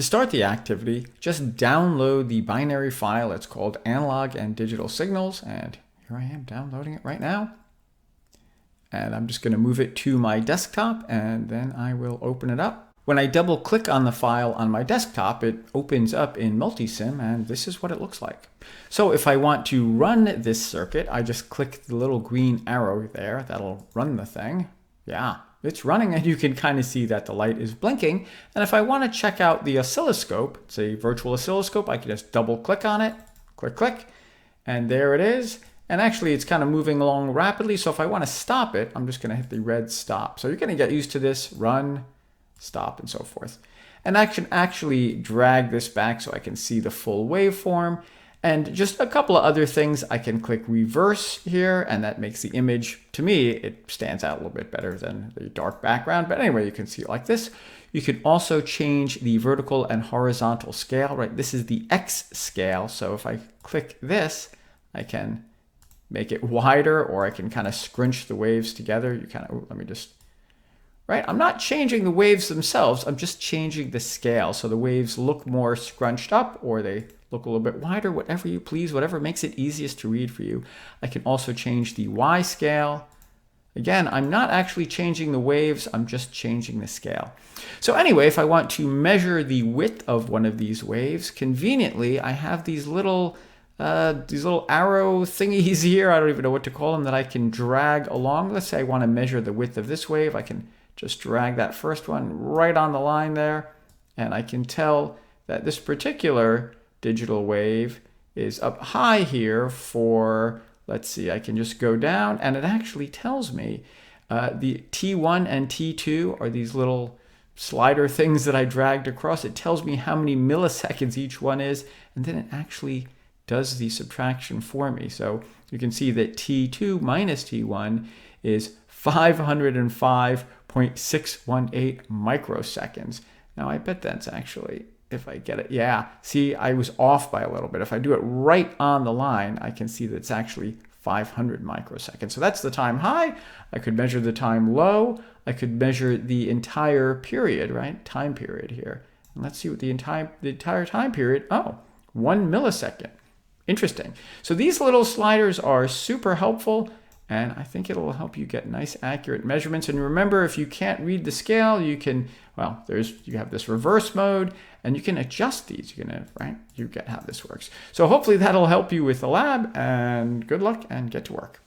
To start the activity, just download the binary file. It's called Analog and Digital Signals, and here I am downloading it right now. And I'm just going to move it to my desktop, and then I will open it up. When I double click on the file on my desktop, it opens up in Multisim, and this is what it looks like. So if I want to run this circuit, I just click the little green arrow there. That'll run the thing. Yeah, it's running, and you can kind of see that the light is blinking. And if I want to check out the oscilloscope, it's a virtual oscilloscope, I can just double click on it, click, and there it is. And actually, it's kind of moving along rapidly. So if I want to stop it, I'm just going to hit the red stop. So you're going to get used to this, run, stop, and so forth. And I can actually drag this back so I can see the full waveform. And just a couple of other things, I can click reverse here, and that makes the image, to me, it stands out a little bit better than the dark background. But anyway, you can see it like this. You can also change the vertical and horizontal scale, right? This is the X scale. So if I click this, I can make it wider, or I can kind of scrunch the waves together. You kind of, let me just, right? I'm not changing the waves themselves. I'm just changing the scale. So the waves look more scrunched up, or they look a little bit wider, whatever you please, whatever makes it easiest to read for you. I can also change the Y scale. Again, I'm not actually changing the waves, I'm just changing the scale. So anyway, if I want to measure the width of one of these waves, conveniently, I have these little arrow thingies here, I don't even know what to call them, that I can drag along. Let's say I want to measure the width of this wave. I can just drag that first one right on the line there, and I can tell that this particular digital wave is up high here for, let's see, I can just go down, and it actually tells me the T1 and T2 are these little slider things that I dragged across. It tells me how many milliseconds each one is, and then it actually does the subtraction for me. So you can see that T2 minus T1 is 505.618 microseconds. Now I bet that's actually, if I get it, yeah, see, I was off by a little bit. If I do it right on the line, I can see that it's actually 500 microseconds. So that's the time high. I could measure the time low. I could measure the entire period, right? Time period here. And let's see what the entire time period, oh, 1 millisecond. Interesting. So these little sliders are super helpful, and I think it'll help you get nice, accurate measurements. And remember, if you can't read the scale, you can, well, you have this reverse mode, and you can adjust these. Right? You get how this works. So hopefully that'll help you with the lab, and good luck, and get to work.